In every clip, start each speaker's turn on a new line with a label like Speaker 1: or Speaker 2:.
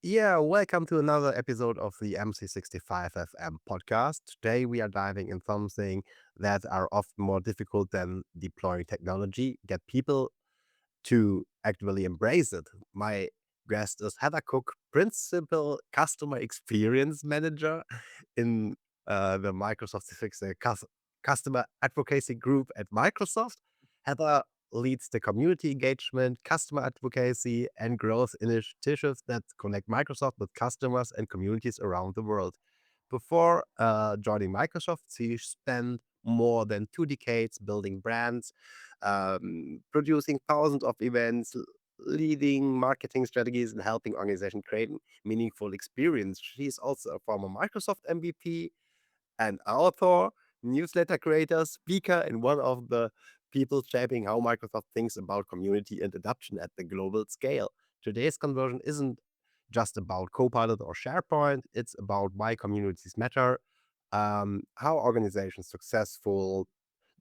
Speaker 1: Yeah, welcome to another episode of the MC65 FM podcast. Today we are diving in something that are often more difficult than deploying technology, get people to actively embrace it. My guest is Heather Cook, Principal Customer Experience Manager in the Microsoft 365 Customer Advocacy Group at Microsoft. Heather leads the community engagement, customer advocacy, and growth initiatives that connect Microsoft with customers and communities around the world. Before joining Microsoft, she spent more than 2 decades building brands, producing thousands of events, leading marketing strategies, and helping organizations create meaningful experience. She's also a former Microsoft MVP, an author, newsletter creator, speaker, and one of the people shaping how Microsoft thinks about community and adoption at the global scale. Today's conversion isn't just about Copilot or SharePoint, it's about why communities matter, how organizations successful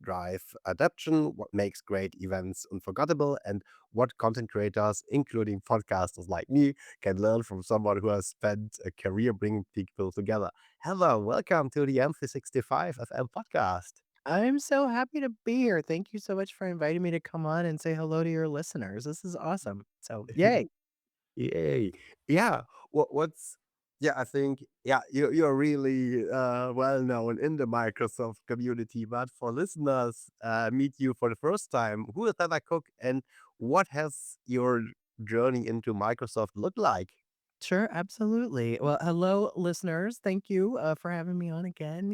Speaker 1: drive adoption, what makes great events unforgettable, and what content creators, including podcasters like me, can learn from someone who has spent a career bringing people together. Hello, welcome to the M365 FM podcast.
Speaker 2: I'm so happy to be here. Thank you so much for inviting me to come on and say hello to your listeners. This is awesome. So, yay.
Speaker 1: Yay. Yeah. What's yeah, I think you're really well known in the Microsoft community, but for listeners meet you for the first time, who is Heather Cook and what has your journey into Microsoft looked like?
Speaker 2: Sure, absolutely. Well, hello, listeners. Thank you for having me on again.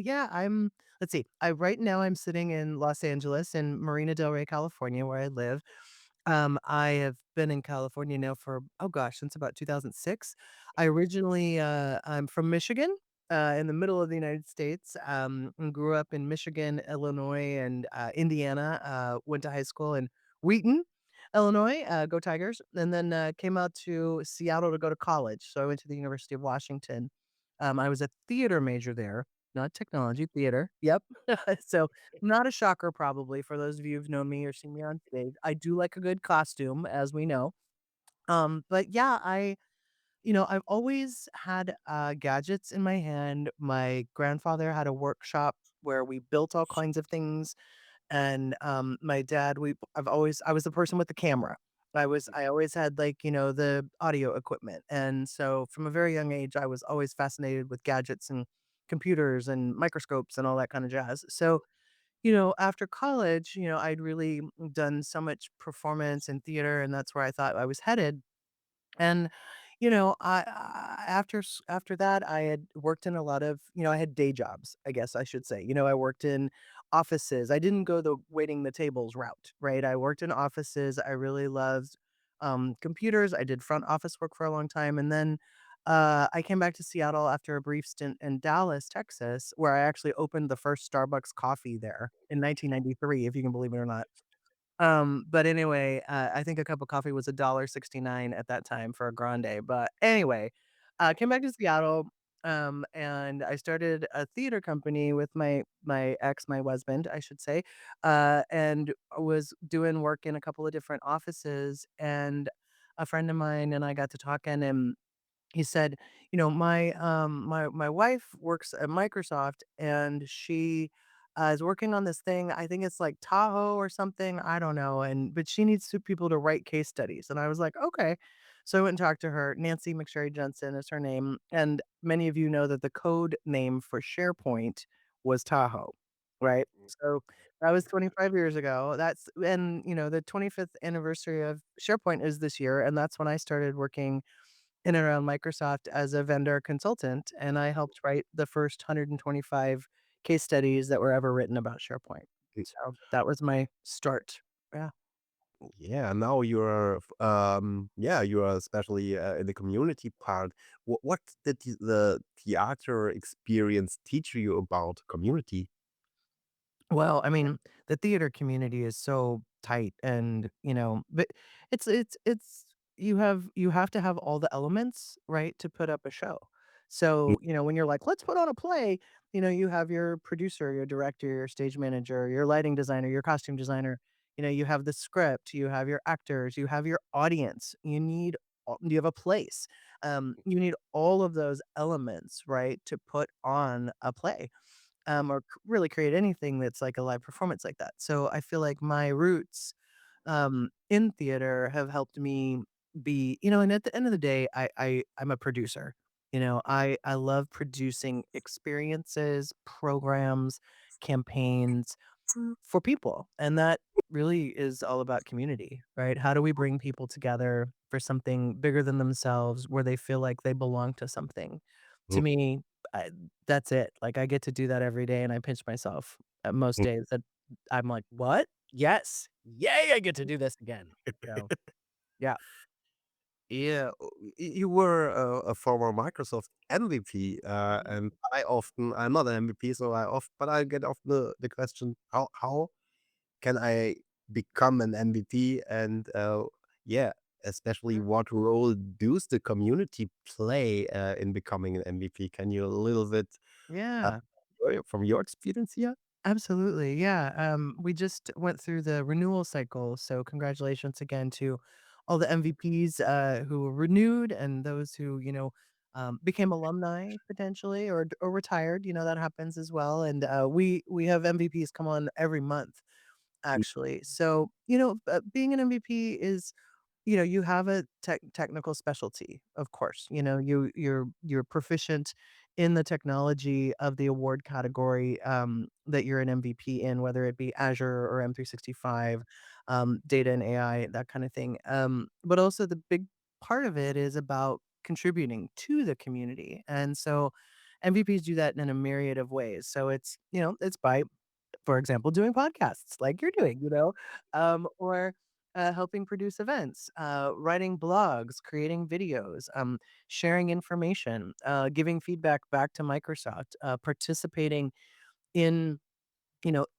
Speaker 2: Let's see, right now I'm sitting in Los Angeles in Marina Del Rey, California, where I live. I have been in California now for, oh gosh, since about 2006. I'm from Michigan, in the middle of the United States. And grew up in Michigan, Illinois, and Indiana. Went to high school in Wheaton, Illinois, go Tigers, and then came out to Seattle to go to college. So I went to the University of Washington. I was a theater major there, not technology, theater. Yep. So not a shocker, probably for those of you who've known me or seen me on stage. I do like a good costume, as we know. But yeah, I've always had gadgets in my hand. My grandfather had a workshop where we built all kinds of things, and my dad, I was the person with the camera. I always had, like, the audio equipment. And so from a very young age I was always fascinated with gadgets and computers and microscopes and all that kind of jazz. So, after college, I'd really done so much performance and theater, and that's where I thought I was headed. And, after that, I had worked in a lot of, I had day jobs, I guess I should say. I worked in offices. I didn't go the waiting the tables route, right? I worked in offices. I really loved computers. I did front office work for a long time. And then I came back to Seattle after a brief stint in Dallas, Texas, where I actually opened the first Starbucks coffee there in 1993, if you can believe it or not. But anyway, I think a cup of coffee was $1.69 at that time for a grande. But anyway, came back to Seattle, and I started a theater company with my husband, I should say, and was doing work in a couple of different offices. And a friend of mine and I got to talking, and he said, my wife works at Microsoft, and she is working on this thing. I think it's like Tahoe or something. I don't know. But she needs people to write case studies." And I was like, "Okay." So I went and talked to her. Nancy McSherry Johnson is her name. And many of you know that the code name for SharePoint was Tahoe, right? So that was 25 years ago. The 25th anniversary of SharePoint is this year. And that's when I started working in and around Microsoft as a vendor consultant, and I helped write the first 125 case studies that were ever written about SharePoint. So that was my start. Yeah.
Speaker 1: Yeah, now you're especially in the community part. What did the theater experience teach you about community?
Speaker 2: Well, I mean, the theater community is so tight, and, but it's you have to have all the elements, right, to put up a show. So, when you're like, "Let's put on a play," you have your producer, your director, your stage manager, your lighting designer, your costume designer. You have the script, you have your actors, you have your audience. You need do you have a place? You need all of those elements, right, to put on a play, or really create anything that's like a live performance like that. So I feel like my roots in theater have helped me be, and at the end of the day, I'm a producer. I love producing experiences, programs, campaigns for people, and that really is all about community, right? How do we bring people together for something bigger than themselves, where they feel like they belong to something? To
Speaker 1: Mm,
Speaker 2: me, I, that's it. Like I get to do that every day, and I pinch myself at most
Speaker 1: mm.
Speaker 2: days that I'm like, "What? Yes. Yay, I get to do this again." So, yeah.
Speaker 1: Yeah, you were a former Microsoft MVP,
Speaker 2: Mhm.
Speaker 1: and I'm not an MVP, so but I get often the question, how can I become an MVP? And yeah, especially
Speaker 2: Mhm.
Speaker 1: what role does the community play in becoming an MVP? Can you a little bit uh,
Speaker 2: Yeah.
Speaker 1: from your experience here?
Speaker 2: Absolutely. Yeah. We just went through the renewal cycle. So congratulations again to all the MVPs who were renewed and those who, became alumni potentially or retired. That happens as well. And we have MVPs come on every month actually. So, being an MVP is you have a technical specialty, of course. You're proficient in the technology of the award category that you're an MVP in, whether it be Azure or M365, data and AI, that kind of thing. But also the big part of it is about contributing to the community, and so MVPs do that in a myriad of ways. So it's by, for example, doing podcasts like you're doing, or helping produce events, writing blogs, creating videos, sharing information, giving feedback back to Microsoft, participating in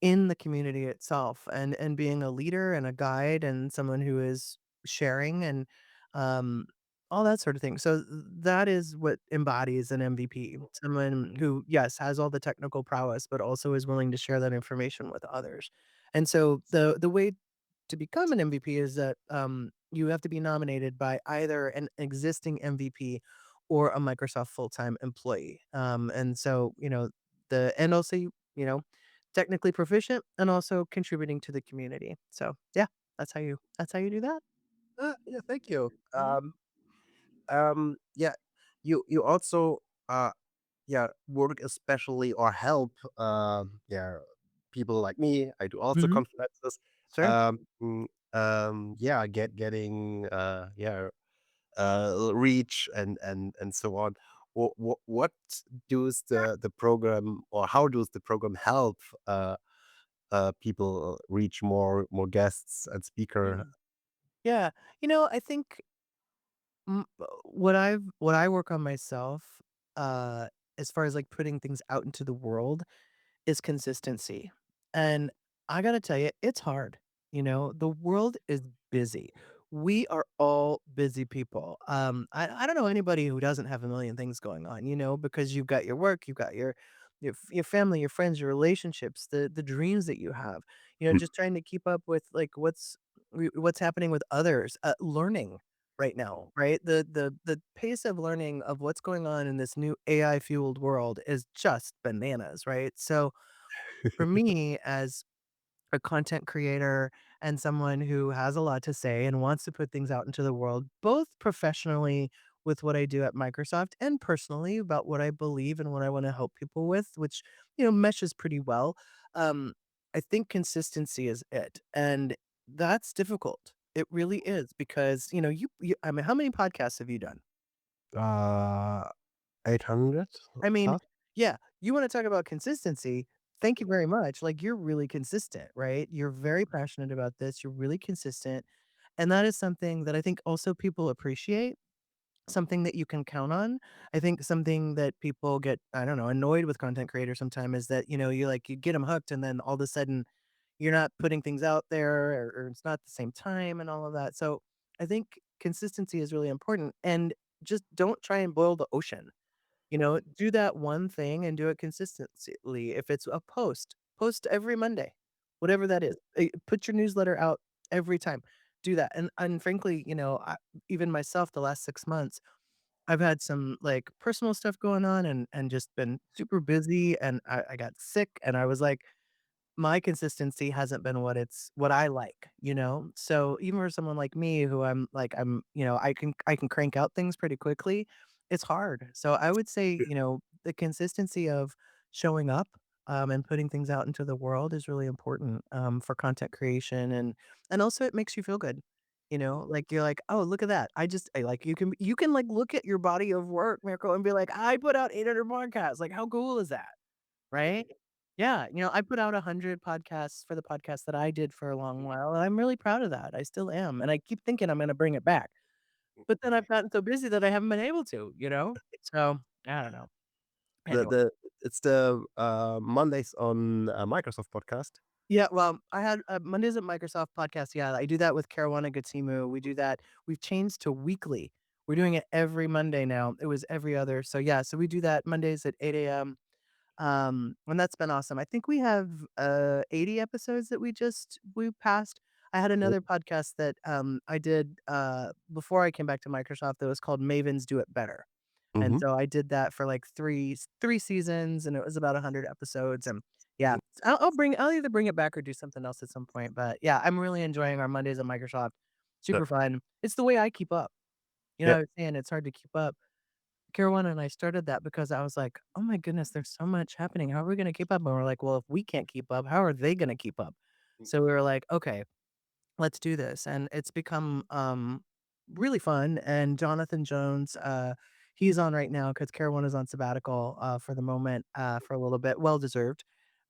Speaker 2: in the community itself, and being a leader and a guide and someone who is sharing and um all that sort of thing. So that is what embodies an MVP. Someone who, yes, has all the technical prowess, but also is willing to share that information with others. And so the way to become an MVP is that you have to be nominated by either an existing MVP or a Microsoft full-time employee. And so, and also, technically proficient and also contributing to the community. So, yeah, that's how you do that.
Speaker 1: Yeah, thank you.
Speaker 2: Mhm.
Speaker 1: Yeah, you also yeah, work especially or help, yeah, people like me. I do also
Speaker 2: Mhm.
Speaker 1: conferences.
Speaker 2: Sure.
Speaker 1: Yeah, getting yeah, reach and so on. What does the program or how does the program help people reach more guests and speaker?
Speaker 2: Mm. Yeah. I think what I work on myself, as far as like putting things out into the world, is consistency. And I gotta tell you, it's hard. The world is busy. We are all busy people. I don't know anybody who doesn't have a million things going on, because you've got your work, you've got your family, your friends, your relationships, the dreams that you have,
Speaker 1: Mm.
Speaker 2: just trying to keep up with like what's happening with others, learning right now, right? The pace of learning of what's going on in this new AI fueled world is just bananas, right? So for me, as a content creator and someone who has a lot to say and wants to put things out into the world, both professionally with what I do at Microsoft and personally about what I believe and what I want to help people with, which, meshes pretty well. Um, I think consistency is it. And that's difficult. It really is because, I mean, how many podcasts have you done?
Speaker 1: Uh, 800
Speaker 2: I mean,
Speaker 1: plus?
Speaker 2: yeah, you wanna talk about consistency, thank you very much, like, you're really consistent, right? You're very passionate about this, you're really consistent, and that is something that I think also people appreciate, something that you can count on. I think something that people get, I don't know, annoyed with content creators sometimes is that, you get them hooked and then all of a sudden you're not putting things out there or it's not the same time and all of that. So, I think consistency is really important and just don't try and boil the ocean. Do that one thing and do it consistently. If it's a post, post every Monday, whatever that is. Put your newsletter out every time. do that. And frankly, even myself, the last 6 months, I've had some like personal stuff going on and just been super busy. And I got sick, and I was like, my consistency hasn't been what I like, you know? So even for someone like me who I can crank out things pretty quickly, it's hard. So I would say, the consistency of showing up and putting things out into the world is really important for content creation, and also it makes you feel good. Like you're like, oh, look at that. I like you can like look at your body of work, Miracle, and be like, I put out 800 podcasts. Like, how cool is that? Right? Yeah, I put out 100 podcasts for the podcast that I did for a long while, and I'm really proud of that, I still am, and I keep thinking I'm gonna bring it back, but then I've gotten so busy that I haven't been able to, you know? So, I don't know.
Speaker 1: The
Speaker 2: Anyway.
Speaker 1: the it's the, Mondays on, Microsoft podcast.
Speaker 2: Yeah, well, I had, Mondays at Microsoft podcast, yeah, I do that with Caruana Gatimu, we do that we've changed to weekly. We're doing it every Monday now, it was every other, so yeah, so we do that Mondays at 8 a.m. And that's been awesome. I think we have 80 episodes that we passed. I had
Speaker 1: Mm,
Speaker 2: another podcast that I did before I came back to Microsoft that was called Mavens Do It Better. And
Speaker 1: mhm.
Speaker 2: so I did that for like three seasons, and it was about 100 episodes. And yeah,
Speaker 1: Mm,
Speaker 2: I'll either bring it back or do something else at some point. But yeah, I'm really enjoying our Mondays at Microsoft.
Speaker 1: yeah,
Speaker 2: Super fun. It's the way I keep up.
Speaker 1: yeah,
Speaker 2: I was saying it's hard to keep up. Caruana and I started that because I was like, "Oh my goodness, there's so much happening. How are we gonna keep up?" And we're like, "Well, if we can't keep up, how are they gonna keep up?"
Speaker 1: mm,
Speaker 2: So we were like, "Okay, let's do this." And it's become really fun. And Jonathan Jones, he's on right now because Caruana's on sabbatical for the moment, for a little bit, well deserved.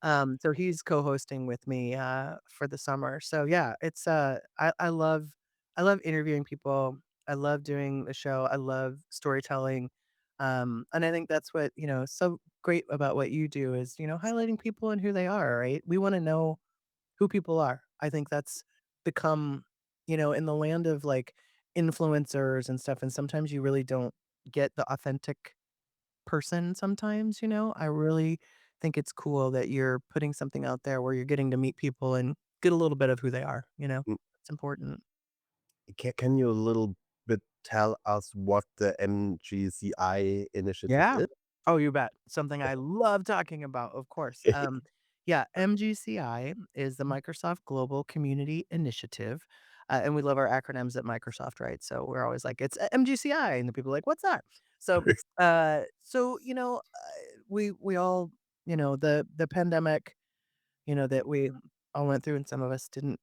Speaker 2: So he's co-hosting with me for the summer. So yeah, it's I love interviewing people. I love doing the show. I love storytelling. And I think that's what, so great about what you do is, highlighting people and who they are, right? We want to know who people are. I think that's become, in the land of like influencers and stuff. And sometimes you really don't get the authentic person sometimes, I really think it's cool that you're putting something out there where you're getting to meet people and get a little bit of who they are.
Speaker 1: mm.
Speaker 2: It's important.
Speaker 1: Can you a little bit tell us what the MGCI initiative
Speaker 2: Yeah.
Speaker 1: is?
Speaker 2: Oh, you bet. Something I love talking about, of course. Yeah, MGCI is the Microsoft Global Community Initiative. And we love our acronyms at Microsoft, right? So we're always like, it's MGCI. And the people are like, what's that? We all, the pandemic, that we all went through and some of us didn't,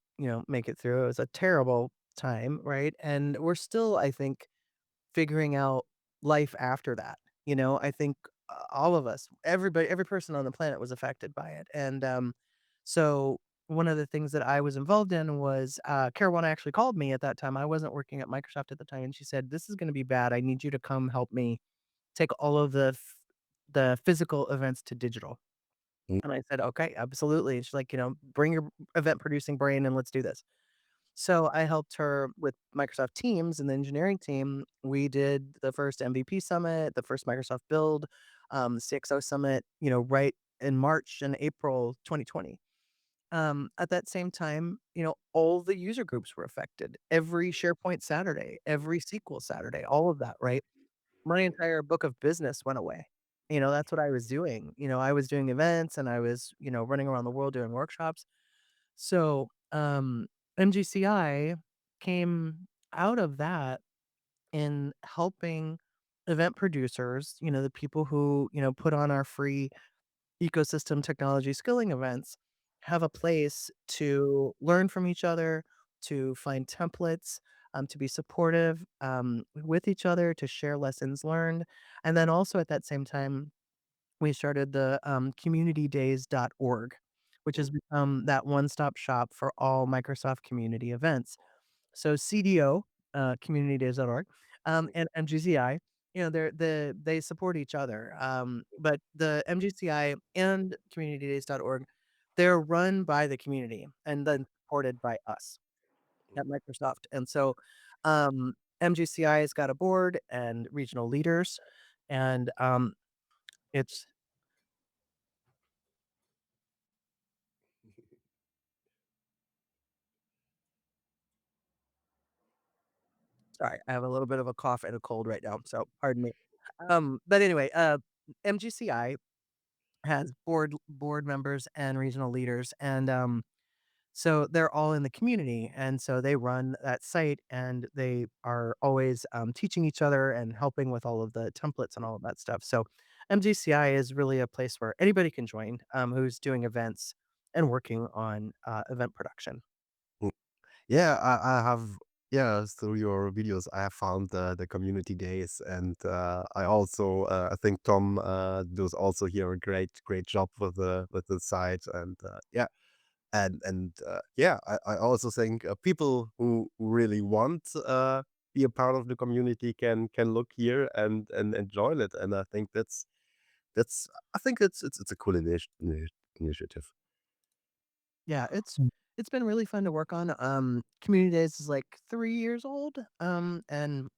Speaker 2: make it through. It was a terrible time, right? And we're still, I think, figuring out life after that. I think all of us, everybody, every person on the planet was affected by it. And so one of the things that I was involved in was Caruana actually called me at that time. I wasn't working at Microsoft at the time, and she said, "This is going to be bad. I need you to come help me take all of the physical events to digital."
Speaker 1: Mm,
Speaker 2: And I said, "Okay, absolutely." She's like, "Bring your event producing brain and let's do this." So I helped her with Microsoft Teams and the engineering team. We did the first MVP summit, the first Microsoft build, CXO summit, right in March and April 2020. At that same time, all the user groups were affected. Every SharePoint Saturday, every SQL Saturday, all of that, right? My entire book of business went away. That's what I was doing. I was doing events and I was, running around the world doing workshops. So, MGCI came out of that in helping event producers, the people who, put on our free ecosystem technology skilling events, have a place to learn from each other, to find templates, to be supportive with each other, to share lessons learned. And then also at that same time, we started the communitydays.org, which
Speaker 1: mm,
Speaker 2: has become that one-stop shop for all Microsoft community events. So CDO, communitydays.org, and MGCI, they support each other. But the MGCI and communitydays.org, they're run by the community and then supported by us at Microsoft. And so MGCI has got a board and regional leaders, and it's Sorry, I have a little bit of a cough and a cold right now, so pardon me. But anyway, MGCI has board members and regional leaders, and so they're all in the community, and so they run that site, and they are always teaching each other and helping with all of the templates and all of that stuff. So MGCI is really a place where anybody can join who's doing events and working on event production.
Speaker 1: Mm. Yeah, I have. Yeah, through your videos, I have found the community days, and I also I think Tom does also here a great job with the site, and yeah, and yeah, I also think people who really want be a part of the community can look here and join it, and I think that's I think it's a cool initiative.
Speaker 2: Yeah, it's been really fun to work on. Community Days is like 3 years old, and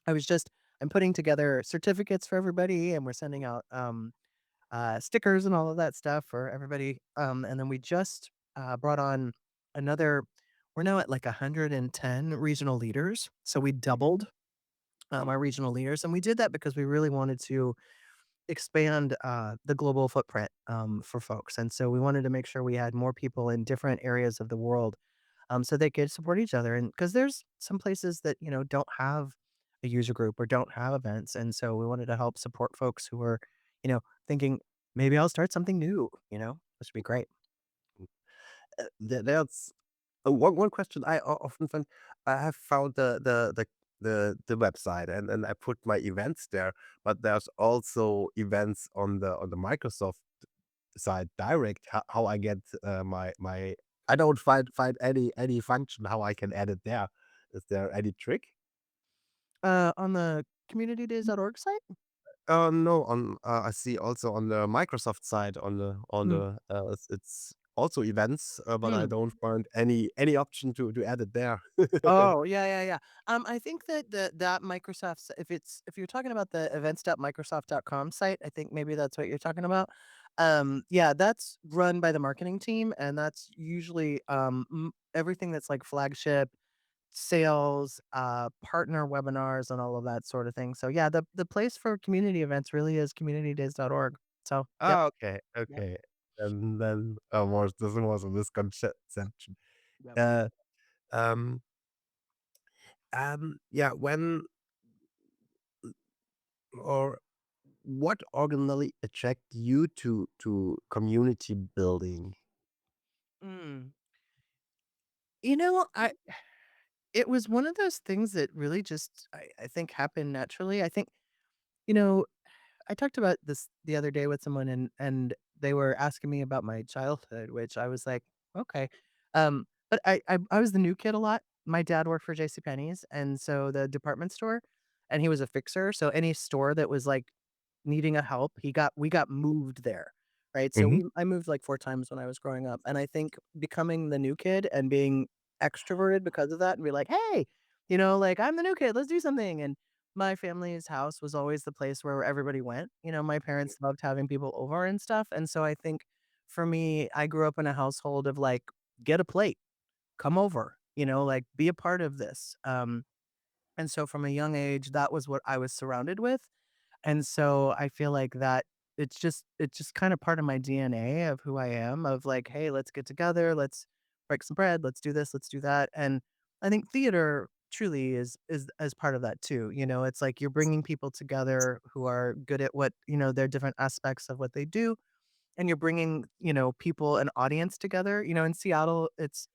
Speaker 2: I was just I'm putting together certificates for everybody, and we're sending out stickers and all of that stuff for everybody. And then we just brought on another. We're now at like 110 regional leaders, so we doubled our regional leaders, and we did that because we really wanted to expand the global footprint for folks, and so we wanted to make sure we had more people in different areas of the world so they could support each other. And because there's some places that don't have a user group or don't have events, and so we wanted to help support folks who are, thinking maybe I'll start something new. This would be great.
Speaker 1: There's one question I often find. I have found the website and I put my events there, but there's also events on the Microsoft side direct. How I get my I don't find any function how I can add it there. Is there any trick?
Speaker 2: On the communitydays.org site.
Speaker 1: No, on I see also on the Microsoft side on
Speaker 2: Mm.
Speaker 1: the it's also events, but I don't find any option to add it there.
Speaker 2: Oh, yeah, yeah, yeah. I think that that Microsoft's if you're talking about the events.microsoft.com site, I think maybe that's what you're talking about. Yeah, that's run by the marketing team, and that's usually everything that's like flagship sales, partner webinars, and all of that sort of thing. So yeah, the place for community events really is communitydays.org. So yep,
Speaker 1: Okay,
Speaker 2: yep,
Speaker 1: okay. And then was this was a misconception.
Speaker 2: yep.
Speaker 1: Uh, um, yeah. When or what originally attract you to community building?
Speaker 2: Mm. I it was one of those things that really just I think happened naturally. I think, you know, I talked about this the other day with someone, and they were asking me about my childhood, which I was like, "Okay." But I was the new kid a lot. My dad worked for JCPenney's, and so the department store, and he was a fixer, so any store that was, like, needing a help, we got moved there, right? So
Speaker 1: Mhm.
Speaker 2: I moved, like, 4 times when I was growing up, and I think becoming the new kid and being extroverted because of that and be like, "Hey," like, "I'm the new kid, let's do something," and my family's house was always the place where everybody went. My parents loved having people over and stuff, and so I think for me, I grew up in a household of, like, "Get a plate, come over," like, "Be a part of this." And so from a young age, that was what I was surrounded with, and so I feel like that it's just kinda part of my DNA of who I am of like, "Hey, let's get together, let's break some bread, let's do this, let's do that," and I think theater truly is as part of that too. It's like you're bringing people together who are good at what their different aspects of what they do, and you're bringing, people an audience together. In Seattle, it's,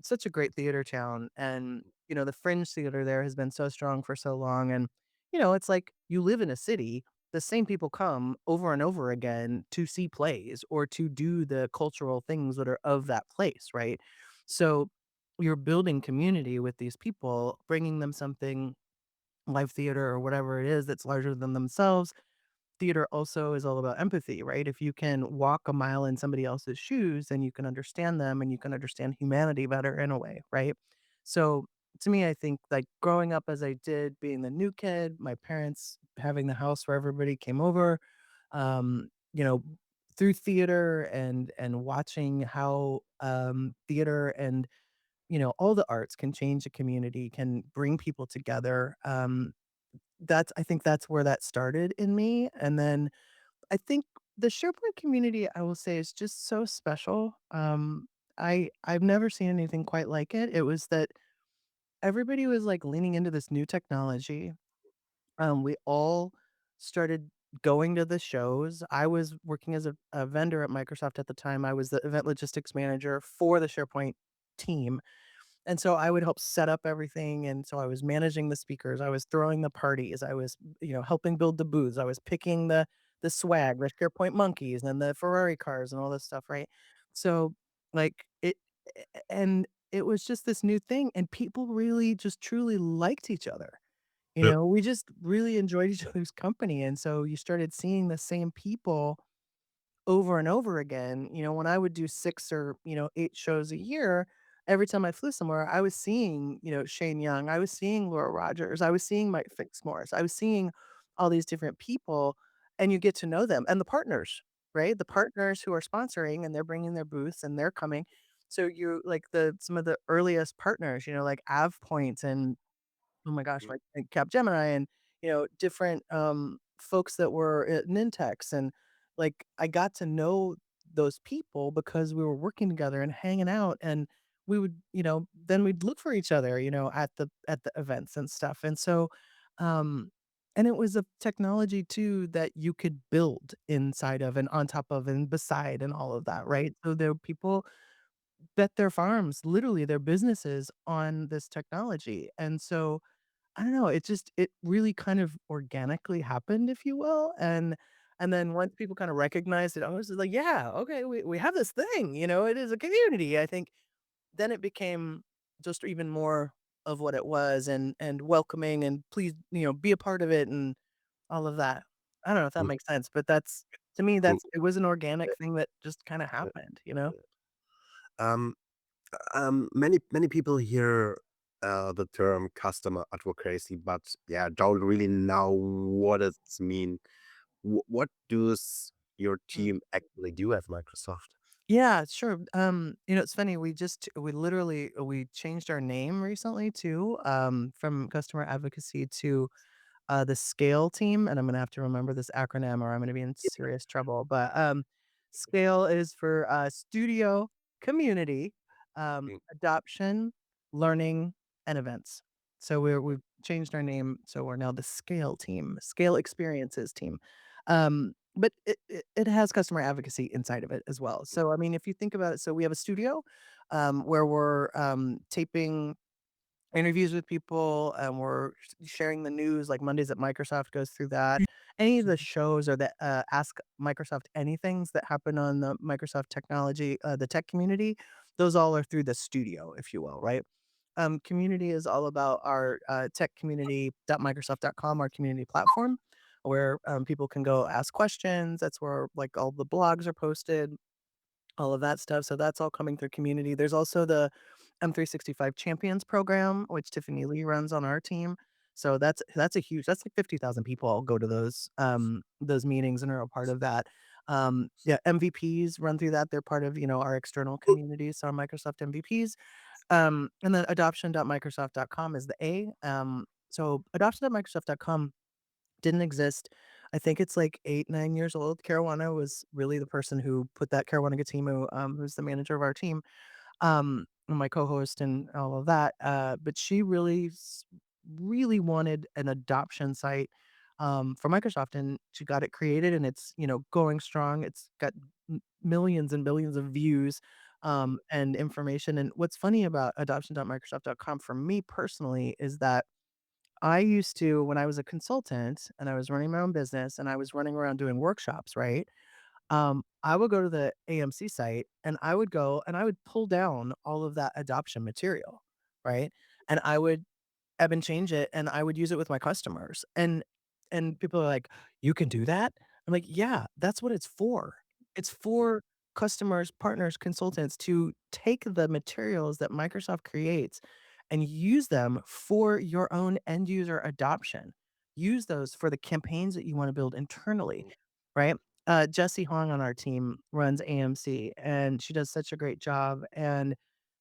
Speaker 2: such a great theater town, and, the Fringe theater there has been so strong for so long, and, it's like you live in a city, the same people come over and over again to see plays or to do the cultural things that are of that place, right? So, you're building community with these people, bringing them something, live theater or whatever it is that's larger than themselves. Theater also is all about empathy, right? If you can walk a mile in somebody else's shoes, then you can understand them and you can understand humanity better in a way, right? So to me, I think like growing up as I did, being the new kid, my parents having the house where everybody came over, um, you know, through theater and watching how theater and all the arts can change a community, can bring people together. I think that's where that started in me, and then I think the SharePoint community, I will say, is just so special. I've never seen anything quite like it. It was that everybody was, like, leaning into this new technology. We all started going to the shows. I was working as a vendor at Microsoft at the time. I was the event logistics manager for the SharePoint team, and so I would help set up everything, and so I was managing the speakers, I was throwing the parties, I was, helping build the booths, I was picking the swag, the SharePoint monkeys and the Ferrari cars and all this stuff, right? So, like, and it was just this new thing, and people really just truly liked each other.
Speaker 1: Yeah.
Speaker 2: We just really enjoyed each other's company, and so you started seeing the same people over and over again. When I would do 6 or, 8 shows a year, every time I flew somewhere, I was seeing, Shane Young, I was seeing Laura Rogers, I was seeing Mike Fitzmaurice, I was seeing all these different people, and you get to know them, and the partners, right? The partners who are sponsoring, and they're bringing their booths, and they're coming. So you like some of the earliest partners, like AvePoint and oh my gosh, like, and Capgemini and, different, folks that were at Nintex, and, like, I got to know those people because we were working together and hanging out, and we would, then we'd look for each other, at the events and stuff, and so, um and it was a technology too that you could build inside of and on top of and beside and all of that, right? So there were people bet their farms, literally their businesses on this technology, and so I don't know, it really kind of organically happened, if you will, and then once people kinda recognized it, I was just like, "Yeah, okay, we have this thing, it is a community." I think then it became just even more of what it was and welcoming and please, be a part of it and all of that. I don't know if that
Speaker 1: Mm,
Speaker 2: makes sense, but that's to me,
Speaker 1: mm,
Speaker 2: it was an organic thing that just kinda
Speaker 1: yeah,
Speaker 2: happened, you know?
Speaker 1: yeah. Um, many people hear the term customer advocacy, but yeah, don't really know what it mean. What does your
Speaker 2: Mm.
Speaker 1: team actually do at Microsoft?
Speaker 2: Yeah, sure. It's funny. We literally we changed our name recently too, from customer advocacy to the scale team, and I'm gonna have to remember this acronym or I'm gonna be in serious trouble. But scale is for studio, community,
Speaker 1: Mm,
Speaker 2: adoption, learning, and events. So we've changed our name, so we're now the scale team, scale experiences team. But it has customer advocacy inside of it as well. So I mean, if you think about it, so we have a studio where we're taping interviews with people, and we're sharing the news, like Mondays at Microsoft goes through that. Any of the shows or the, Ask Microsoft Anythings that happen on the Microsoft technology, the tech community, those all are through the studio, if you will, right? Community is all about our, tech community.microsoft.com, our community platform, where, people can go ask questions. That's where, like, all the blogs are posted, all of that stuff, so that's all coming through community. There's also the M365 Champions program, which Tiffany Lee runs on our team. So that's a huge that's like 50,000 people go to those meetings and are a part of that. Yeah, MVPs run through that. They're part of, our external community, so our Microsoft MVPs. And then adoption.microsoft.com is the A. So adoption.microsoft.com didn't exist. I think it's like 8, 9 years old. Caruana was really the person who put that Caruana Gatimu, who's the manager of our team, and my co-host and all of that, but she really wanted an adoption site, for Microsoft, and she got it created, and it's, going strong. It's got m millions and billions of views, and information, and what's funny about adoption.microsoft.com for me personally is that I used to when I was a consultant and I was running my own business and I was running around doing workshops, right? I would go to the AMC site and I would go and I would pull down all of that adoption material, right? And I would ebb and change it, and I would use it with my customers. And people are like, "You can do that?" I'm like, "Yeah, that's what it's for." It's for customers, partners, consultants to take the materials that Microsoft creates and use them for your own end user adoption. Use those for the campaigns that you wanna build internally, right? Jessie Hong on our team runs AMC, and she does such a great job, and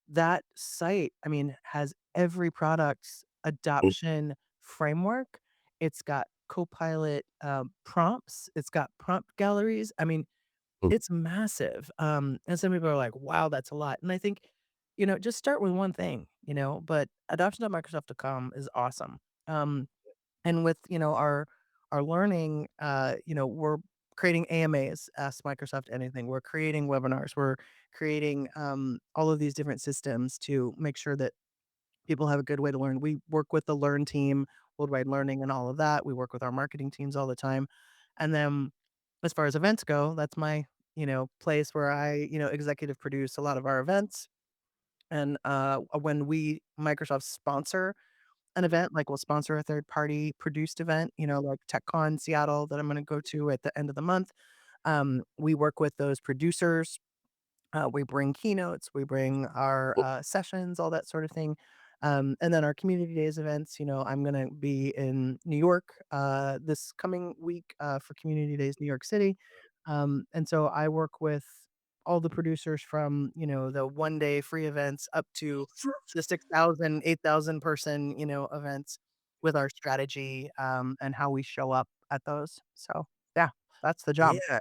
Speaker 2: that site, I mean, has every product's
Speaker 1: Mm,
Speaker 2: adoption framework. It's got Copilot, prompts. It's got prompt galleries. I mean,
Speaker 1: mm.
Speaker 2: it's massive, and some people are like, "Wow, that's a lot," and I think, just start with one thing, but adoption.microsoft.com is awesome. And with, our learning, we're creating AMAs, Ask Microsoft Anything. We're creating webinars. We're creating, all of these different systems to make sure that people have a good way to learn. We work with the Learn team, Worldwide Learning, and all of that. We work with our marketing teams all the time. And then as far as events go, that's my, place where I, executive produce a lot of our events. And when we Microsoft sponsor an event, like we'll sponsor a third party produced event, like TechCon Seattle that I'm going to go to at the end of the month. We work with those producers, we bring keynotes, we bring our, sessions, all that sort of thing. And then our community days events, I'm gonna be in New York, this coming week, for Community Days New York City. And so I work with all the producers from, the one-day free events up to the 6,000, 8,000 person, events with our strategy, and how we show up at those. So, yeah, that's the job.
Speaker 1: Yeah.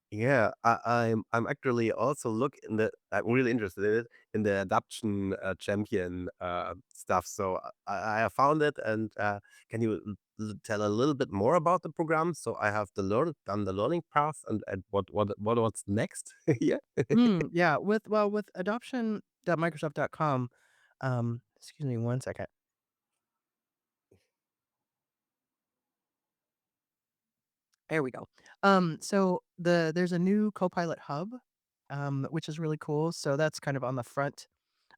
Speaker 1: Yeah, I'm actually also I'm really interested in it, in the adoption, champion, stuff. So I have found it, and, can you tell a little bit more about the program? So I have done the learning path, and what's next? Yeah.
Speaker 2: Yeah, with adoption.microsoft.com, excuse me one second. There we go. So there's a new Copilot hub, which is really cool. So that's kind of on the front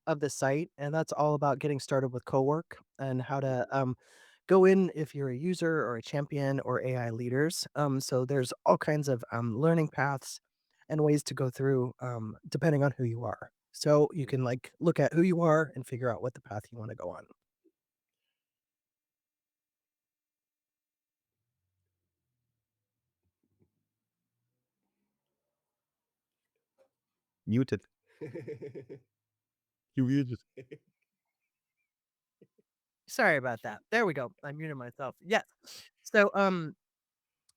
Speaker 2: of the site, and that's all about getting started with co-work and how to go in if you're a user or a champion or AI leaders. So there's all kinds of learning paths and ways to go through depending on who you are. So you can like look at who you are and figure out what the path you want to go on.
Speaker 1: Muted. You muted.
Speaker 2: Sorry about that. There we go. I muted myself. Yes. So,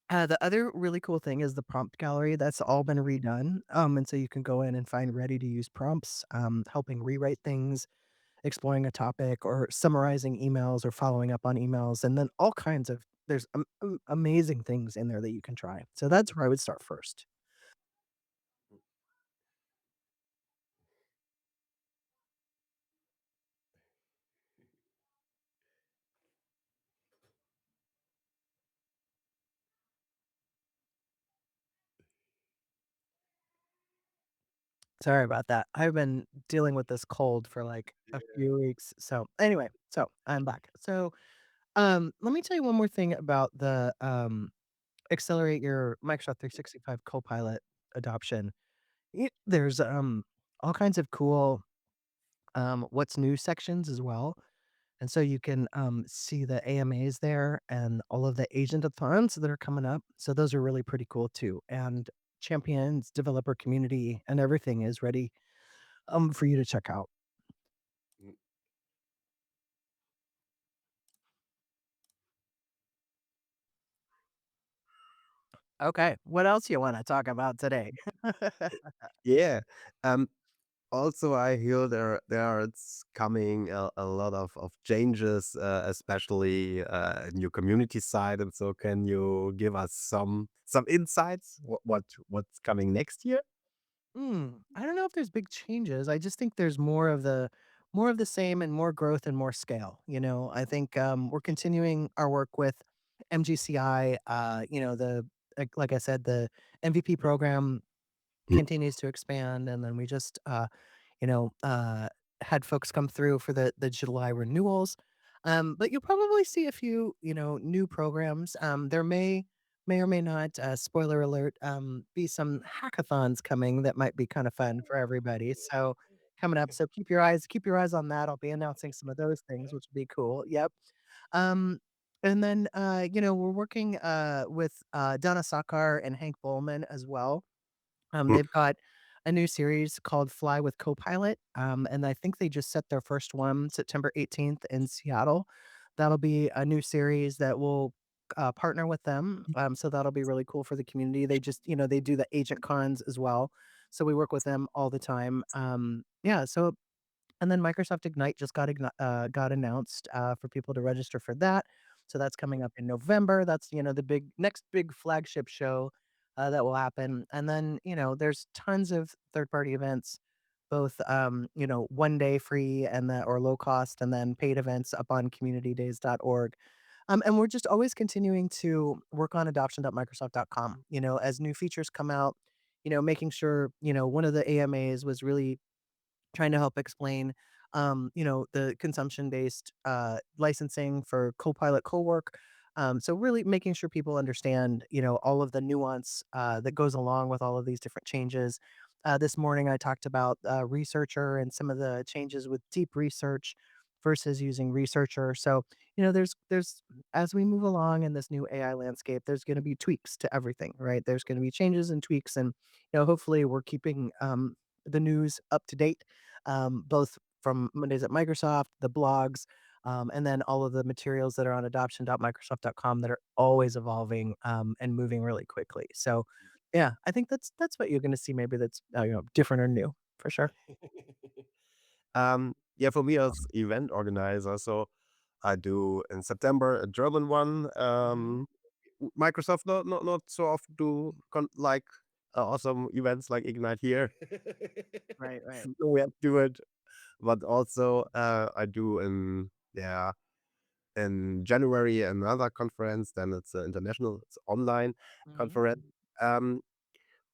Speaker 2: the other really cool thing is the prompt gallery. That's all been redone. And so you can go in and find ready to use prompts, helping rewrite things, exploring a topic, or summarizing emails or following up on emails, and then all kinds of there's amazing things in there that you can try. So that's where I would start first. Sorry about that. I've been dealing with this cold for like a few weeks. So anyway, so I'm back. So let me tell you one more thing about the accelerate your Microsoft 365 Copilot adoption. There's all kinds of cool what's new sections as well. And so you can see the AMAs there and all of the agent-a-thons that are coming up. So those are really pretty cool too. And champions, developer community, and everything is ready for you to check out. Okay, what else you want to talk about today?
Speaker 1: Yeah. Um, Also, I hear it's coming a lot of changes, especially in your community side. And so, can you give us some insights? What's coming next year?
Speaker 2: I don't know if there's big changes. I just think there's more of the same and more growth and more scale. I think we're continuing our work with MGCI. Like I said, the MVP program
Speaker 1: Mm,
Speaker 2: continues to expand, and then we just you know, had folks come through for the July renewals. But you'll probably see a few, new programs. There may or may not, spoiler alert, be some hackathons coming that might be kind of fun for everybody. So coming up, so keep your eyes on that. I'll be announcing some of those things, which would be cool. Yep. Um, and then we're working with Donna Sakar and Hank Bowman as well.
Speaker 1: mm,
Speaker 2: They've got a new series called Fly with Copilot, and I think they just set their first one September 18th in Seattle. That'll be a new series that will partner with them. So that'll be really cool for the community. They just, they do the agent cons as well. So we work with them all the time. Yeah. So and then Microsoft Ignite just got announced, for people to register for that. So that's coming up in November. That's, the next big flagship show, that will happen. And then, there's tons of third-party events, both, one day free or low cost, and then paid events up on communitydays.org. And we're just always continuing to work on adoption.microsoft.com, as new features come out, making sure, one of the AMAs was really trying to help explain, the consumption-based, licensing for Copilot Cowork. So really making sure people understand, all of the nuance, that goes along with all of these different changes. This morning I talked about, Researcher and some of the changes with deep research versus using Researcher. So, there's as we move along in this new AI landscape, there's gonna be tweaks to everything, right? There's gonna be changes and tweaks, and, hopefully we're keeping, the news up to date, both from Mondays at Microsoft, the blogs, and then all of the materials that are on adoption.microsoft.com that are always evolving, and moving really quickly. So, yeah, I think that's what you're going to see. Maybe that's different or new for sure.
Speaker 1: Yeah, for me as event organizer, so I do in September a German one.
Speaker 2: Mhm.
Speaker 1: Microsoft not so often do like awesome events like Ignite here.
Speaker 2: Right, right.
Speaker 1: We have to do it, but also I do in January another conference. Then it's international, it's online
Speaker 2: Mhm.
Speaker 1: conference. Um,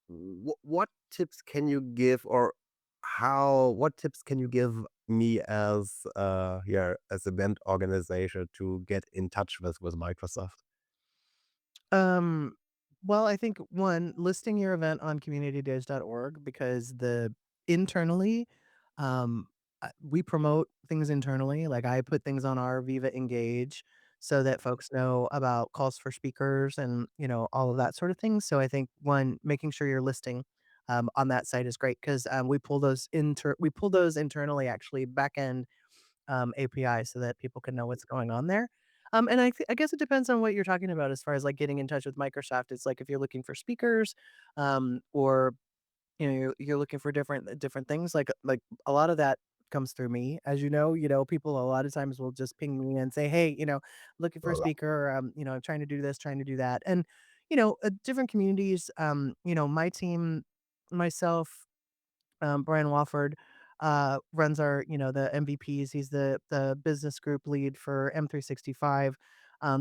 Speaker 1: what tips can you give, or how what tips can you give me as as event organizer to get in touch with Microsoft?
Speaker 2: Um, well, I think one, listing your event on communitydays.org because the internally, um, we promote things internally. Like I put things on our Viva Engage so that folks know about calls for speakers and all of that sort of thing. So I think one, making sure you're listing on that site is great because we pull those internally actually back end API so that people can know what's going on there. And I guess it depends on what you're talking about as far as like getting in touch with Microsoft. It's like if you're looking for speakers, or you're looking for different things. Like a lot of that comes through me, as you know. People a lot of times will just ping me and say, "Hey, looking for a speaker. I'm trying to do this, trying to do that." And different communities. My team, myself, Brian Wofford, runs the MVPs. He's the business group lead for M365.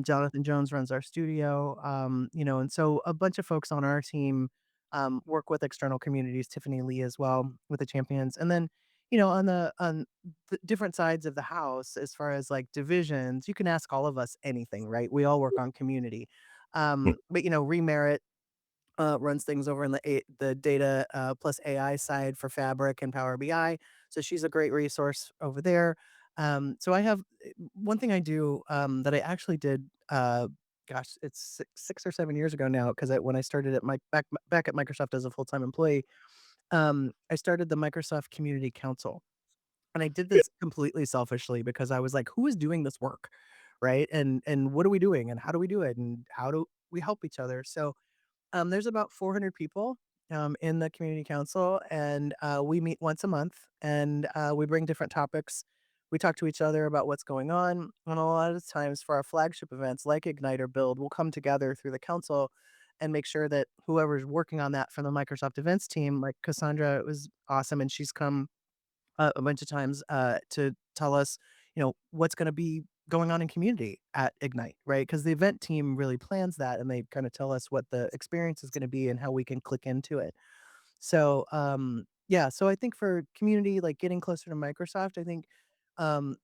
Speaker 2: Jonathan Jones runs our studio. And so a bunch of folks on our team work with external communities. Tiffany Lee as well with the champions, and then on the different sides of the house, as far as like divisions, you can ask all of us anything, right? We all work on community. But Remerit runs things over in the data plus AI side for Fabric and Power BI. So she's a great resource over there. So I have one thing I do that I actually did. Gosh, it's 6 or 7 years ago now because when I started at my back at Microsoft as a full time employee, I started the Microsoft Community Council, and I did this completely selfishly because I was like, "Who is doing this work, right? And what are we doing? And how do we do it? And how do we help each other?" So there's about 400 people in the community council, and we meet once a month, and we bring different topics. We talk to each other about what's going on, and a lot of times for our flagship events like Ignite or Build, we'll come together through the council and make sure that whoever's working on that from the Microsoft events team, like Cassandra, was awesome, and she's come a bunch of times to tell us, what's going to be going on in community at Ignite, right? Because the event team really plans that and they kind of tell us what the experience is going to be and how we can click into it. So, yeah, so I think for community, like getting closer to Microsoft, I think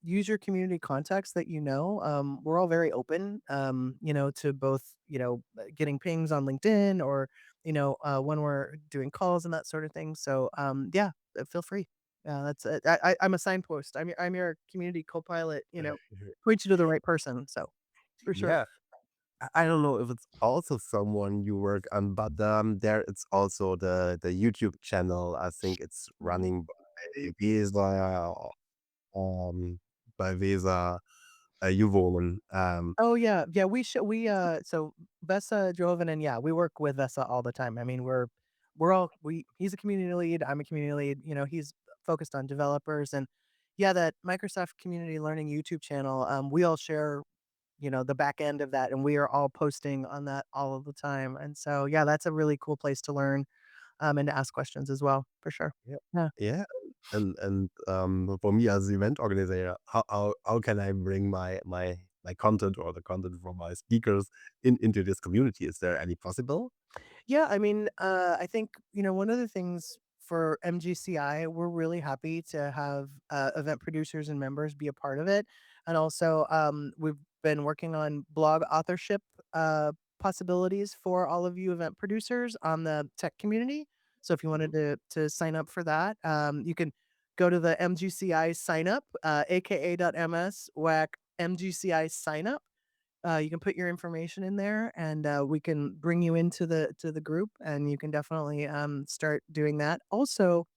Speaker 2: use your community contacts that you know. We're all very open, to both, getting pings on LinkedIn or, when we're doing calls and that sort of thing. So, yeah, feel free. Yeah, that's it. I'm a signpost. I'm your community co-pilot. Point you to the right person. So, for sure.
Speaker 1: Yeah, I don't know if it's also someone you work on, but there it's also the YouTube channel. I think it's running Visa, um, by Visa, Juwonen.
Speaker 2: Oh, yeah. Yeah, so Vesa Joven and yeah, we work with Vesa all the time. I mean, we're all we he's a community lead, I'm a community lead, he's focused on developers and yeah, that Microsoft Community Learning YouTube channel, we all share, the back end of that and we are all posting on that all of the time. And so, yeah, that's a really cool place to learn, and to ask questions as well, for sure.
Speaker 1: Yeah.
Speaker 2: Yeah.
Speaker 1: Yeah, for me as event organizer, how can I bring my content or the content from my speakers into this community? Is there any possible?
Speaker 2: Yeah, I mean, I think, one of the things for MGCI, we're really happy to have event producers and members be a part of it. And also, we've been working on blog authorship possibilities for all of you event producers on the tech community. So if you
Speaker 1: Mhm.
Speaker 2: wanted to sign up for that, you can go to the MGCI sign up, aka.ms whack MGCI sign up. You can put your information in there, and we can bring you into the group, and you can definitely start doing that. Also,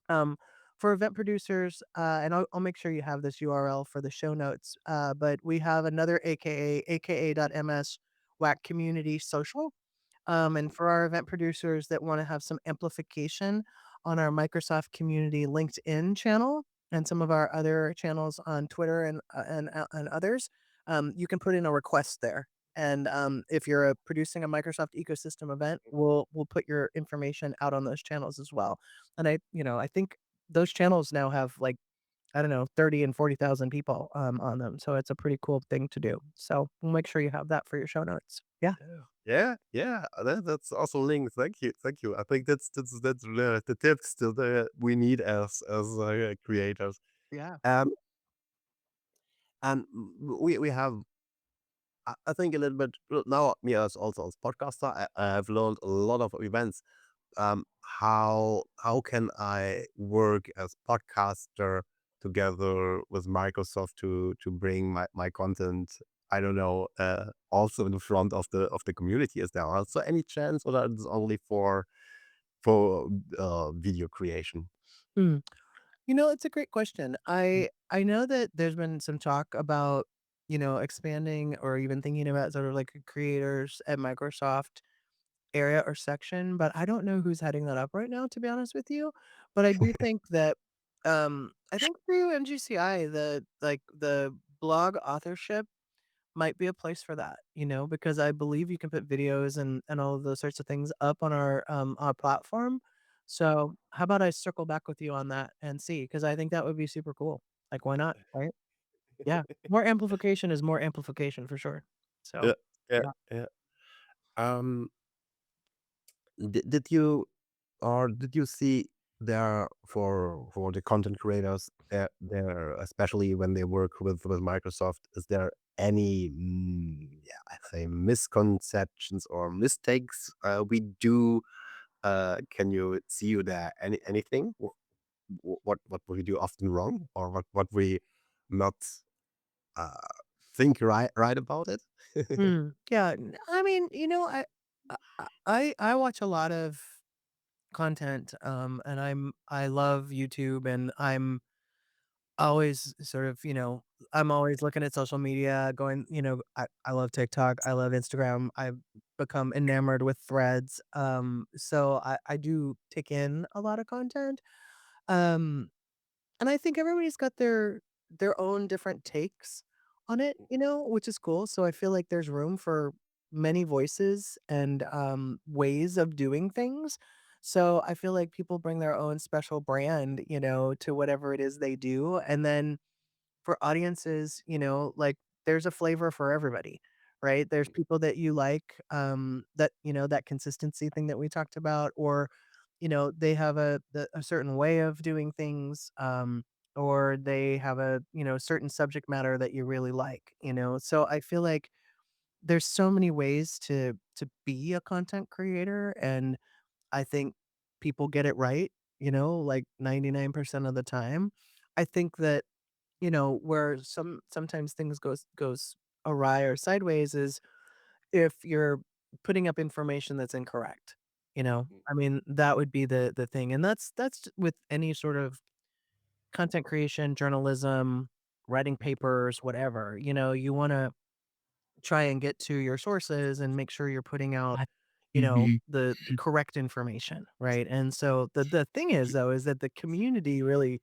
Speaker 2: um, for event producers, and I'll make sure you have this URL for the show notes. But we have another aka.ms whack community social, and for our event producers that want to have some amplification on our Microsoft Community LinkedIn channel and some of our other channels on Twitter and others, you can put in a request there. And if you're producing a Microsoft ecosystem event, we'll put your information out on those channels as well. And I think those channels now have like I don't know 30 and 40,000 people on them, so it's a pretty cool thing to do. So we'll make sure you have that for your show notes. Yeah.
Speaker 1: Yeah. Yeah, yeah, that's also linked. Thank you, thank you. I think that's the tips that we need as creators.
Speaker 2: Yeah.
Speaker 1: Um, and we have I think a little bit now me as also as podcaster, I have learned a lot of events. How can I work as podcaster together with Microsoft to bring my content? I don't know. Also in front of the community, is there also any chance, or that is only for video creation?
Speaker 2: Mm. It's a great question. I know that there's been some talk about, expanding or even thinking about sort of like a creators at Microsoft area or section, but I don't know who's heading that up right now, to be honest with you. But I do think that I think through MGCI, the blog authorship might be a place for that, because I believe you can put videos and all of those sorts of things up on our platform. So how about I circle back with you on that and see? Because I think that would be super cool. Like, why not? Right? Yeah. More amplification is more amplification for sure. So
Speaker 1: Yeah, yeah,
Speaker 2: yeah.
Speaker 1: yeah. Um, did you or did you see there for the content creators there especially when they work with Microsoft, is there any yeah, I say misconceptions or mistakes we do? Can you see you there anything? What we do often wrong, or what we not uh, think right about it?
Speaker 2: Yeah. I mean, I watch a lot of content, and I love YouTube, and I'm always sort of, I'm always looking at social media, going, I love TikTok, I love Instagram, I've become enamored with Threads. So I do take in a lot of content. Um, and I think everybody's got their own different takes on it, which is cool. So I feel like there's room for many voices and ways of doing things. So I feel like people bring their own special brand, to whatever it is they do. And then for audiences, like there's a flavor for everybody, right? There's people that you like, that, that consistency thing that we talked about, or, they have a certain way of doing things, or they have a, certain subject matter that you really like, So I feel like there's so many ways to be a content creator. And I think people get it right, like 99% of the time. I think that where sometimes things goes awry or sideways is if you're putting up information that's incorrect, you know? I mean, that would be the thing, and that's with any sort of content creation, journalism, writing papers, whatever, you wanna try and get to your sources and make sure you're putting out,
Speaker 1: Mhm.
Speaker 2: the correct information, right? And so the thing is, though, is that the community really,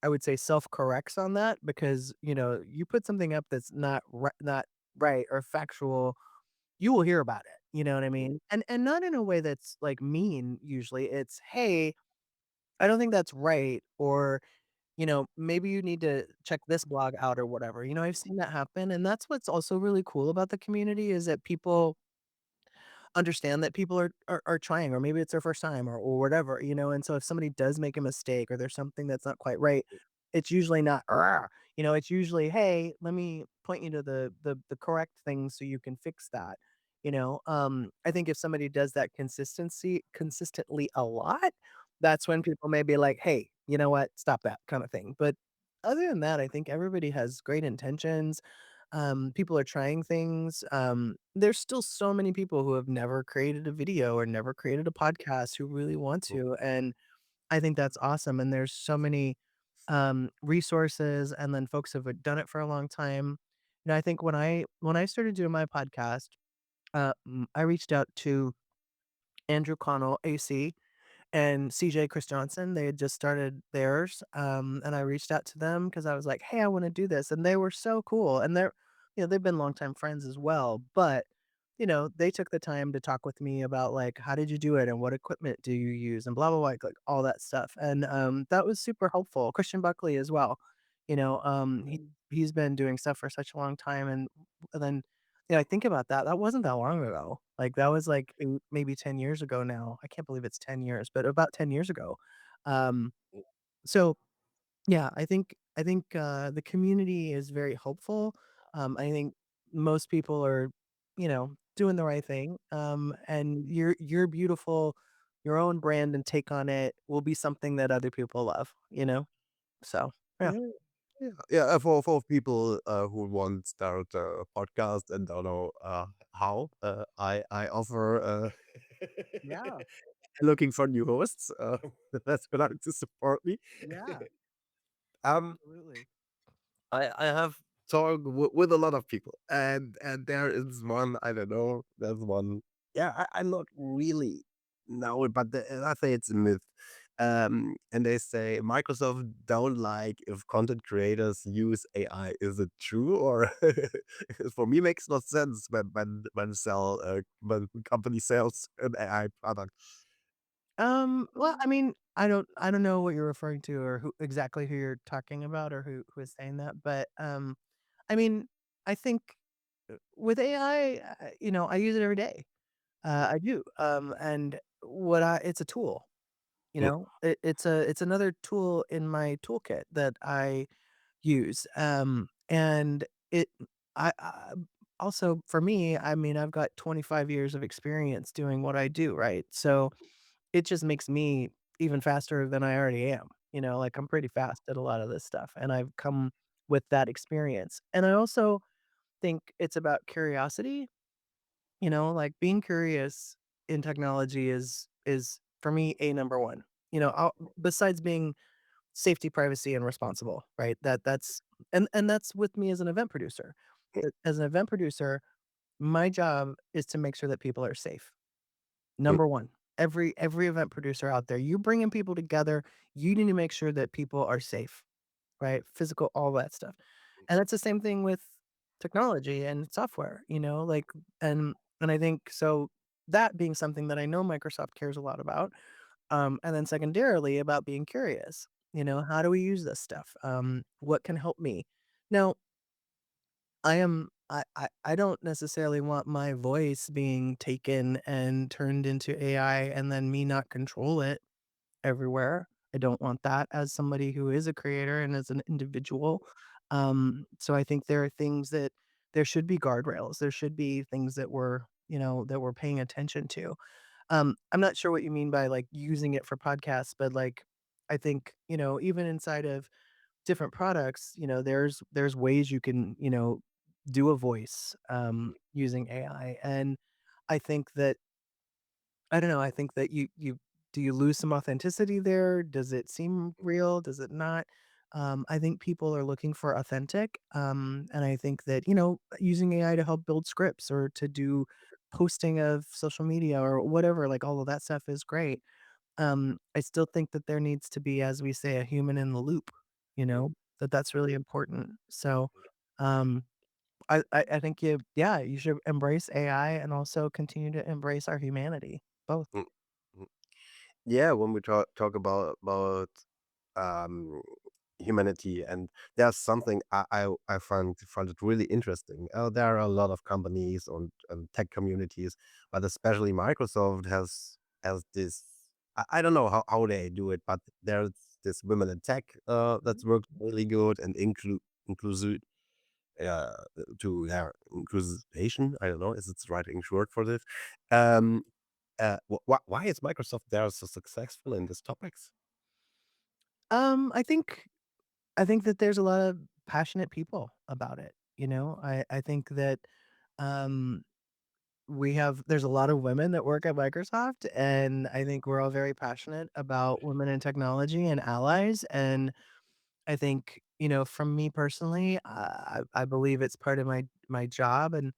Speaker 2: I would say, self-corrects on that because, you put something up that's not right or factual, you will hear about it, you know what I mean? And not in a way that's, like, mean usually, it's, "Hey, I don't think that's right," or, "Maybe you need to check this blog out," or whatever, I've seen that happen, and that's what's also really cool about the community is that people understand that people are trying, or maybe it's their first time or whatever, and so if somebody does make a mistake or there's something that's not quite right, it's usually not, "Argh," it's usually, "Hey, let me point you to the correct thing so you can fix that," I think if somebody does that consistently a lot, that's when people may be like, "Hey, you know what? Stop that," kinda thing, but other than that, I think everybody has great intentions. People are trying things. There's still so many people who have never created a video or never created a podcast who really want to, and I think that's awesome. And there's so many resources, and then folks have done it for a long time. I think when I started doing my podcast, I reached out to Andrew Connell, AC, and CJ Chris Johnson. They had just started theirs, and I reached out to them because I was like, "Hey, I wanna do this," and they were so cool, and they've been longtime friends as well, but, they took the time to talk with me about, like, "How did you do it, and what equipment do you use?" and blah, blah, blah, like, all that stuff, and, that was super helpful. Christian Buckley as well, he's been doing stuff for such a long time, and then, I think about that, that wasn't that long ago. Like, that was, like, maybe 10 years ago now. I can't believe it's 10 years, but about 10 years ago. Um, so, yeah, I think the community is very hopeful. I think most people are, doing the right thing, and your beautiful your own brand and take on it will be something that other people love, So, yeah.
Speaker 1: Yeah, yeah, yeah. For people who want to start a podcast and don't know how, I offer
Speaker 2: Yeah,
Speaker 1: looking for new hosts that's willing to support me.
Speaker 2: yeah,
Speaker 1: Um,
Speaker 2: absolutely.
Speaker 1: I have talked with a lot of people, and there is one I don't know. There's one. Yeah, I'm not really know it, but I say it's a myth. And they say Microsoft don't like if content creators use AI. Is it true or for me makes no sense when company sells an AI product.
Speaker 2: Well, I mean, I don't know what you're referring to or who you're talking about or who is saying that, but, I mean, I think, with AI, I use it every day. I do, and it's a tool,
Speaker 1: Mm,
Speaker 2: it's another tool in my toolkit that I use, and I also for me, I mean, I've got 25 years of experience doing what I do, right? So it just makes me even faster than I already am, like, I'm pretty fast at a lot of this stuff, and I've come with that experience, and I also think it's about curiosity, like, being curious in technology is for me, a number 1, besides being safety, privacy, and responsible, right? And that's with me as an event producer. As an event producer, my job is to make sure that people are safe.
Speaker 1: mm,
Speaker 2: Number 1, every event producer out there, you bringing people together, you need to make sure that people are safe, right? Physical, all that stuff. And that's the same thing with technology and software, like and I think so that being something that I know Microsoft cares a lot about, and then secondarily about being curious, how do we use this stuff? What can help me? Now, I don't necessarily want my voice being taken and turned into AI and then me not control it everywhere. I don't want that as somebody who is a creator and as an individual. So I think there are things that there should be guardrails. There should be things that we're paying attention to. I'm not sure what you mean by like using it for podcasts, but like I think, even inside of different products, there's ways you can, do a voice. using AI. And I think that I don't know, I think that you do you lose some authenticity there? Does it seem real? Does it not? I think people are looking for authentic, and I think that, using AI to help build scripts or to do posting of social media or whatever, like, all of that stuff is great. I still think that there needs to be, as we say, a human in the loop, that's really important. So, um, I think you should embrace AI and also continue to embrace our humanity, both.
Speaker 1: Mm, mm. Yeah, when we talk um, humanity, and there's something I find it really interesting. There are a lot of companies and tech communities, but especially Microsoft has this. I don't know how they do it, but there's this women in tech that's
Speaker 2: Mhm.
Speaker 1: worked really good and inclusive uh, to their inclusion. I don't know, is it the right English word for this? Um, why is Microsoft there so successful in these topics?
Speaker 2: I think that there's a lot of passionate people about it, I think that, um, there's a lot of women that work at Microsoft, and I think we're all very passionate about women in technology and allies, and I think, from me personally, I believe it's part of my job, and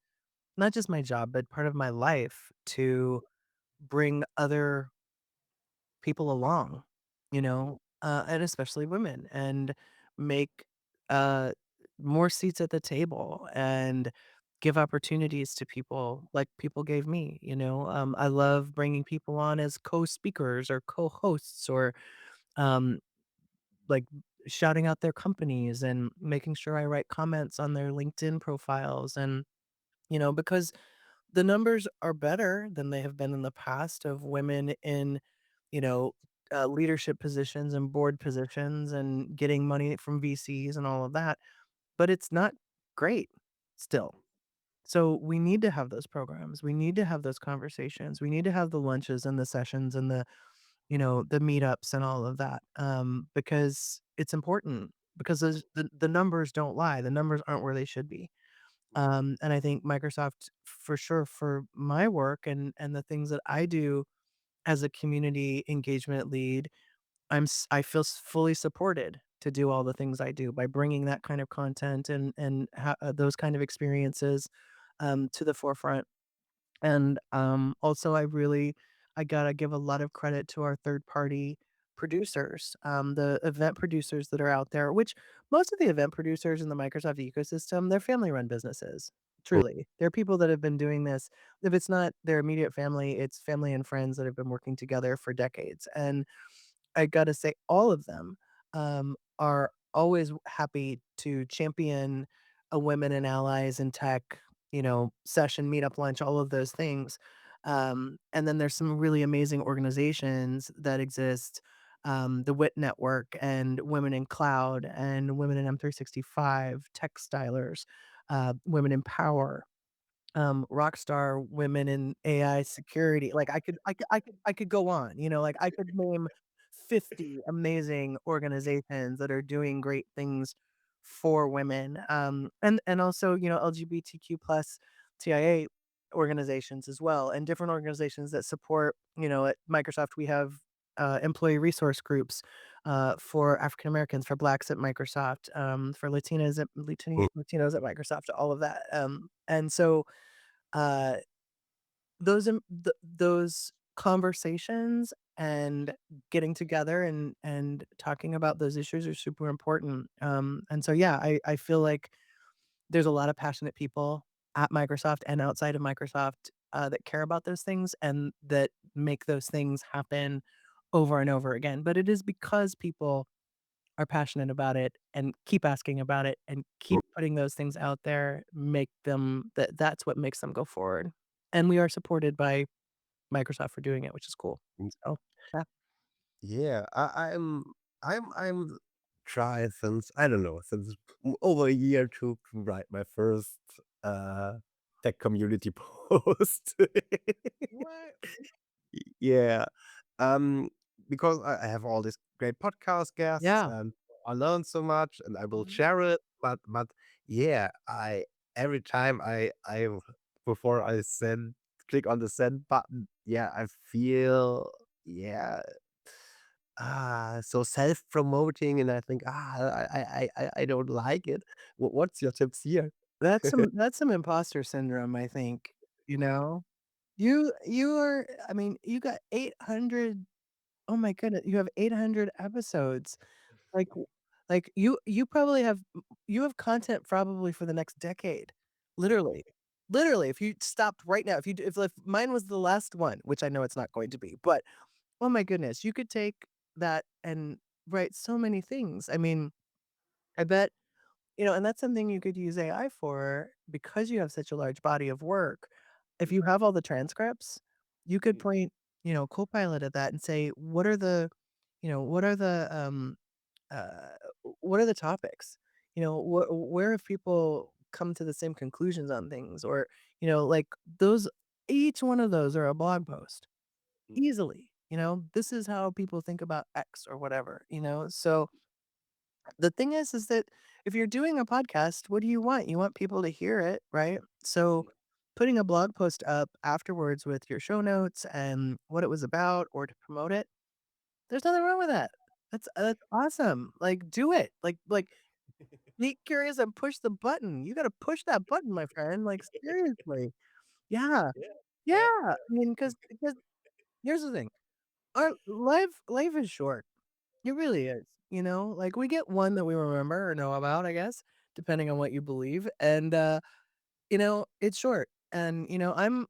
Speaker 2: not just my job, but part of my life to bring other people along, and especially women, and make, uh, more seats at the table and give opportunities to people like people gave me, I love bringing people on as co-speakers or co-hosts or, um, like, shouting out their companies and making sure I write comments on their LinkedIn profiles and, because the numbers are better than they have been in the past of women in, you know, leadership positions and board positions and getting money from VCs and all of that, but it's not great still. So we need to have those programs. We need to have those conversations. We need to have the lunches and the sessions and the meetups and all of that, because it's important because the numbers don't lie. The numbers aren't where they should be. And I think Microsoft for sure for my work and the things that I do as a community engagement lead, I feel fully supported to do all the things I do by bringing that kind of content and those kind of experiences to the forefront. And, also, I gotta give a lot of credit to our third party producers, the event producers that are out there, which most of the event producers in the Microsoft ecosystem, they're family run businesses,
Speaker 1: Mm,
Speaker 2: truly. They're people that have been doing this. If it's not their immediate family, it's family and friends that have been working together for decades. And I gotta say all of them, are always happy to champion a women and allies in tech, session, meetup, lunch, all of those things. And then there's some really amazing organizations that exist, the WIT Network and Women in Cloud and Women in M365, Tech Stylers, Women in Power, rockstar women in AI security. Like I could go on, like I could name 50 amazing organizations that are doing great things for women. And also, LGBTQ plus TIA organizations as well, and different organizations that support, at Microsoft we have employee resource groups for African Americans, for Blacks at Microsoft, for
Speaker 1: mm,
Speaker 2: Latinos at Microsoft, all of that. And so uh, those conversations and getting together and talking about those issues are super important. And so, yeah, I feel like there's a lot of passionate people at Microsoft and outside of Microsoft, that care about those things and that make those things happen over and over again. But it is because people are passionate about it and keep asking about it and
Speaker 1: mm,
Speaker 2: keep putting those things out there, that's what makes them go forward. And we are supported by Microsoft for doing it, which is cool.
Speaker 1: mm.
Speaker 2: So, yeah.
Speaker 1: Yeah, I'm trying since I don't know since over a year to write my first tech community post.
Speaker 2: What?
Speaker 1: Yeah, um, because I have all these great podcast guests
Speaker 2: Yeah.
Speaker 1: and I learn so much and I will
Speaker 2: Mhm.
Speaker 1: share it. But yeah, I every time I before I send click on the send button. Yeah, I feel yeah, so self-promoting, and I think, I don't like it. What's your tips here?
Speaker 2: That's some imposter syndrome, I think, you know? You are I mean, you got 800 oh my goodness, you have 800 episodes. Like w like, you probably have you have content probably for the next decade. Literally. Literally, if you stopped right now, if mine was the last one, which I know it's not going to be, but, oh my goodness, you could take that and write so many things. I mean, I bet and that's something you could use AI for because you have such a large body of work. If you have all the transcripts, you could point, Copilot at that and say, what are the uh, what are the topics? Where have people come to the same conclusions on things? Or, like those, each one of those are a blog post easily. This is how people think about X or whatever. So the thing is that if you're doing a podcast, what do you want? You want people to hear it, right? So putting a blog post up afterwards with your show notes and what it was about or to promote it, there's nothing wrong with that. That's awesome. Like do it. Like be curious and push the button. You got to push that button, my friend. Like seriously. Yeah. Yeah. I mean because here's the thing. Our life is short. It really is, like, we get one that we remember or know about, I guess, depending on what you believe, and, it's short, and, I'm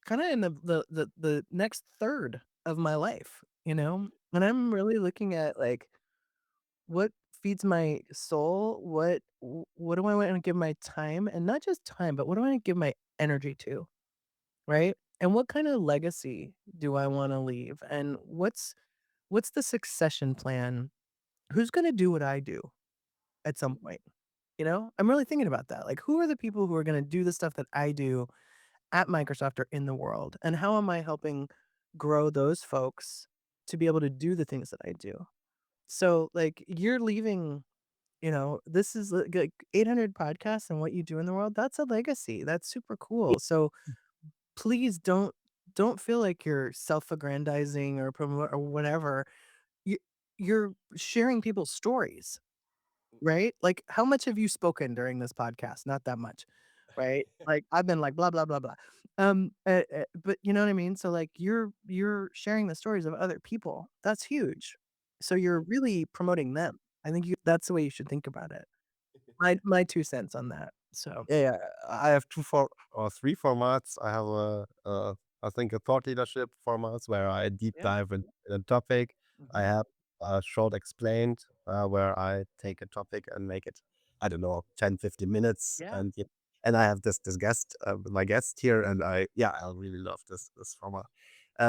Speaker 2: kinda in the next third of my life, and I'm really looking at, like, what feeds my soul, what do I wanna give my time, and not just time, but what do I wanna give my energy to, right? And what kinda legacy do I wanna leave, and what's the succession plan? Who's gonna do what I do at some point? I'm really thinking about that. Like, who are the people who are gonna do the stuff that I do at Microsoft or in the world? And how am I helping grow those folks to be able to do the things that I do? So, like, you're leaving, this is like 800 podcasts and what you do in the world. That's a legacy. That's super cool. So please don't feel like you're self-aggrandizing or promote or whatever. You, you're sharing people's stories. Right? Like, how much have you spoken during this podcast? Not that much, right? Like, I've been like, "Blah, blah, blah, blah." But you know what I mean? So, like, you're sharing the stories of other people. That's huge. So you're really promoting them. I think that's the way you should think about it. My 2 cents on that. So
Speaker 1: Yeah, I have 2 for or 3 formats. I have I think a thought leadership formats where I deep
Speaker 2: yeah.
Speaker 1: dive in a topic. I
Speaker 2: Mhm.
Speaker 1: have a short explained, where I take a topic and make it, I don't know, 10, 15 minutes,
Speaker 2: Yeah.
Speaker 1: and I have this guest, my guest here, and I really love this format.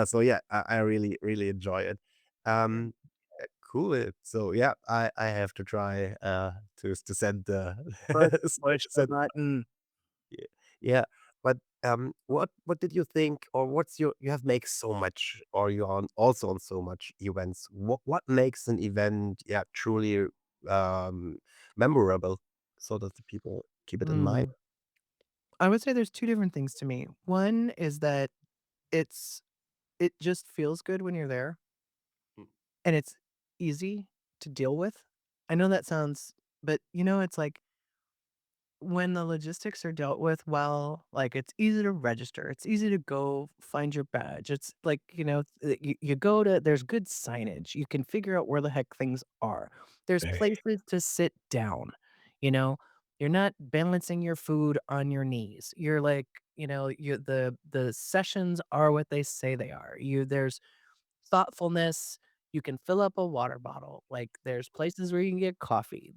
Speaker 1: So yeah, I really, really enjoy it.
Speaker 2: Yeah.
Speaker 1: Um, cool. So yeah, I have to try, to send the
Speaker 2: Push push the
Speaker 1: send
Speaker 2: button.
Speaker 1: yeah, yeah. But what did you think, or what's your you have make so much, or you're on also on so much events. What makes an event, yeah, truly um memorable, so that the people keep it in mind?
Speaker 2: Mm. I would say there's 2 different things to me. One is that it's it just feels good when you're there.
Speaker 1: Mm.
Speaker 2: And it's easy to deal with. I know that sounds but, it's like when the logistics are dealt with well, like, it's easy to register, it's easy to go find your badge, it's like, you go to there's good signage, you can figure out where the heck things are. There's places to sit down, you know? You're not balancing your food on your knees. You're like, the sessions are what they say they are. There's thoughtfulness. You can fill up a water bottle. Like, there's places where you can get coffee.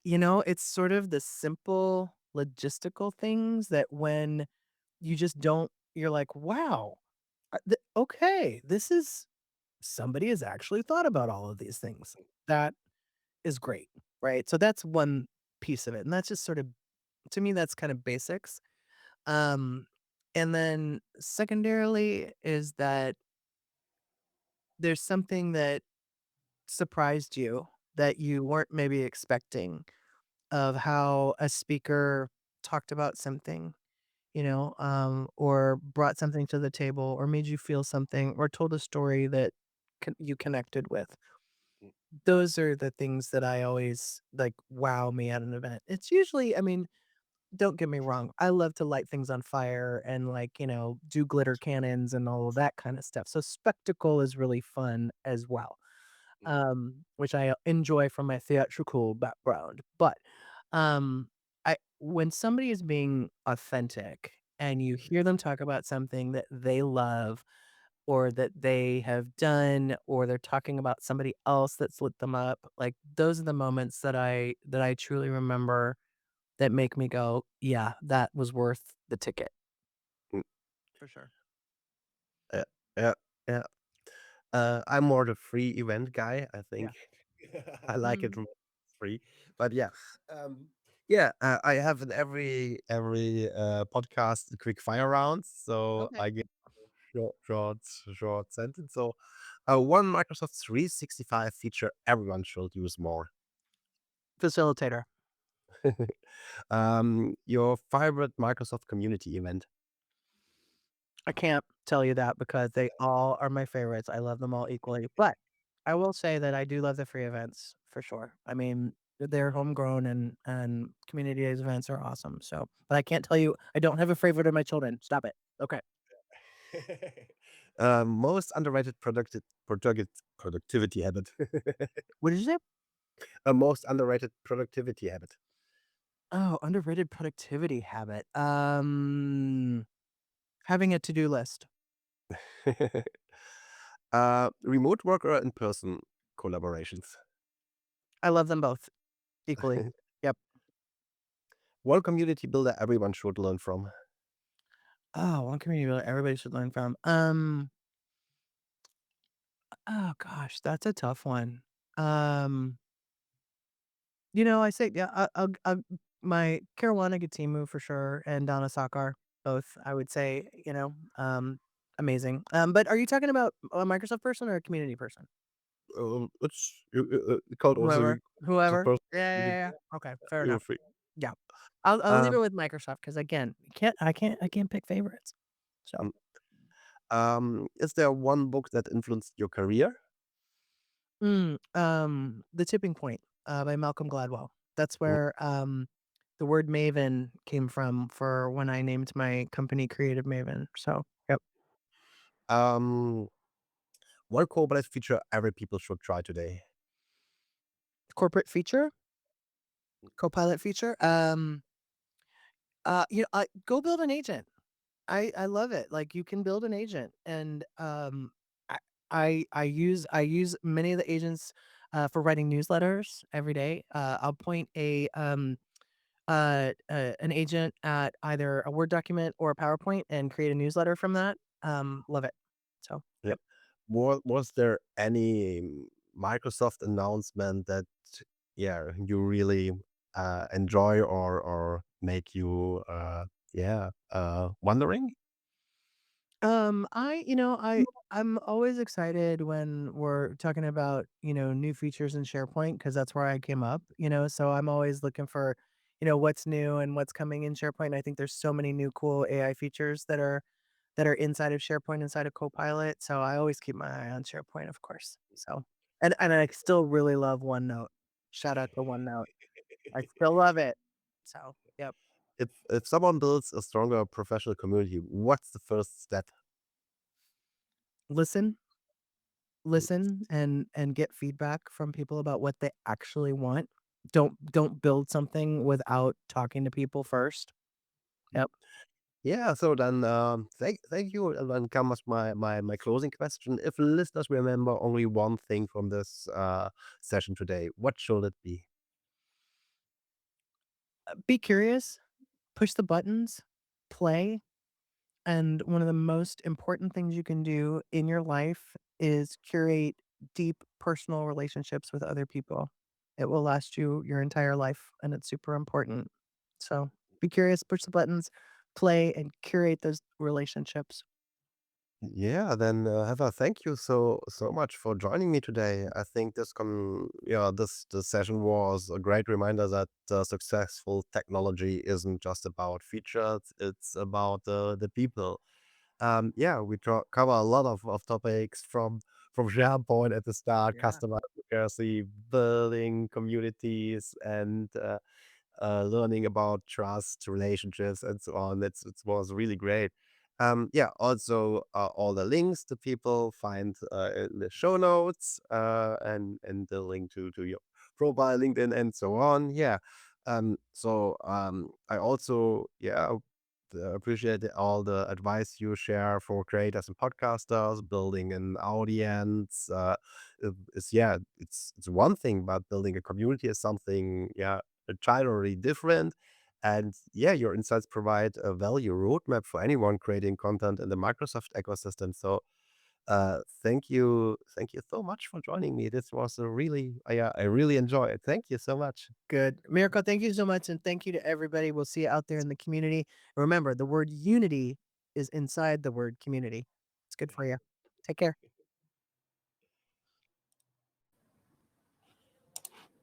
Speaker 2: It's sort of the simple logistical things that when you just don't, you're like, wow, okay, this is somebody has actually thought about all of these things. That is great. Right. So that's one piece of it. And that's just sort of, to me, that's kind of basics. Um, and then secondarily is that there's something that surprised you that you weren't maybe expecting of how a speaker talked about something, or brought something to the table, or made you feel something, or told a story that you connected with. Those are the things that I always like wow me at an event. It's usually, I mean, don't get me wrong, I love to light things on fire and like, do glitter cannons and all of that kind of stuff. So spectacle is really fun as well, which I enjoy from my theatrical background. But I when somebody is being authentic and you hear them talk about something that they love or that they have done or they're talking about somebody else that's lit them up, like those are the moments that I truly remember that make me go, "Yeah, that was worth the ticket."
Speaker 1: Mm,
Speaker 2: For sure.
Speaker 1: yeah, yeah, yeah. I'm more the free event guy, I think.
Speaker 2: Yeah.
Speaker 1: I like it
Speaker 2: Mhm.
Speaker 1: when it's free. But yeah, um, yeah, I have in every podcast a quick fire round, so
Speaker 2: Okay.
Speaker 1: I get short, short, short sentence. So, one Microsoft 365 feature everyone should use more.
Speaker 2: Facilitator.
Speaker 1: Your favorite Microsoft community event.
Speaker 2: I can't tell you that because they all are my favorites. I love them all equally, but I will say that I do love the free events for sure. I mean, they're homegrown and community days events are awesome. So, but I can't tell you I don't have a favorite of my children. Stop it. Okay.
Speaker 1: Most underrated productivity habit.
Speaker 2: What did you say?
Speaker 1: A most underrated productivity habit.
Speaker 2: Oh, underrated productivity habit. Having a to-do list.
Speaker 1: Remote work or in-person collaborations?
Speaker 2: I love them both equally. Yep.
Speaker 1: One community builder everyone should learn from.
Speaker 2: Oh, one community that everybody should learn from. Oh gosh, that's a tough one. Um, I say, yeah, my Caruana Gatimu for sure, and Donna Sakar, both, I would say, amazing. But are you talking about a Microsoft person or a community person?
Speaker 1: It called also
Speaker 2: Whoever,
Speaker 1: the
Speaker 2: whoever.
Speaker 1: person
Speaker 2: Yeah, yeah,
Speaker 1: community.
Speaker 2: yeah, yeah. Okay, fair
Speaker 1: You're
Speaker 2: enough.
Speaker 1: free.
Speaker 2: Yeah, I'll leave
Speaker 1: Um,
Speaker 2: it with Microsoft because again, I can't pick favorites. So,
Speaker 1: mm, is there one book that influenced your career?
Speaker 2: The Tipping Point, by Malcolm Gladwell. That's
Speaker 1: Mm,
Speaker 2: where the word Maven came from for when I named my company Creative Maven. So, yep.
Speaker 1: Um, one Copilot feature every people should try today.
Speaker 2: Corporate feature, Copilot feature. Go build an agent. I love it. Like you can build an agent, and I I use many of the agents for writing newsletters every day. I'll point an agent at either a Word document or a PowerPoint and create a newsletter from that. Love it. So,
Speaker 1: Yeah.
Speaker 2: yep.
Speaker 1: Was there any Microsoft announcement that, yeah, you really enjoy or make you wondering?
Speaker 2: I'm always excited when we're talking about, new features in SharePoint because that's where I came up, so I'm always looking for, what's new and what's coming in SharePoint. I think there's so many new cool AI features that are inside of SharePoint, inside of Copilot. So I always keep my eye on SharePoint, of course. So and I still really love OneNote. Shout out to OneNote. I still love it. So, yep.
Speaker 1: If someone builds a stronger professional community, what's the first step?
Speaker 2: Listen, listen and get feedback from people about what they actually want. Don't build something without talking to people first. Yep.
Speaker 1: Yeah, so then thank you. And then comes my closing question. If listeners remember only one thing from this session today, what should it be?
Speaker 2: Be curious, push the buttons, play. And one of the most important things you can do in your life is curate deep personal relationships with other people. It will last you your entire life, and it's super important. So be curious, push the buttons, play, and curate those relationships.
Speaker 1: Yeah, then Heather, thank you so much for joining me today. I think this session was a great reminder that successful technology isn't just about features; it's about the people. Yeah, we cover a lot of topics from SharePoint at the start,
Speaker 2: Yeah.
Speaker 1: customer advocacy, building communities, and learning about trust, relationships, and so on. It was really great. Yeah, also all the links to people find in the show notes and the link to your profile, LinkedIn, and so on. Yeah. I also appreciate all the advice you share for creators and podcasters. Building an audience it's one thing, but building a community is something entirely different. And yeah, your insights provide a value roadmap for anyone creating content in the Microsoft ecosystem. So thank you so much for joining me. This was a really I really enjoy it. Thank you so much.
Speaker 2: Good. Miracle, thank you so much. And thank you to everybody. We'll see you out there in the community. Remember, the word unity is inside the word community. It's good for you. Take care.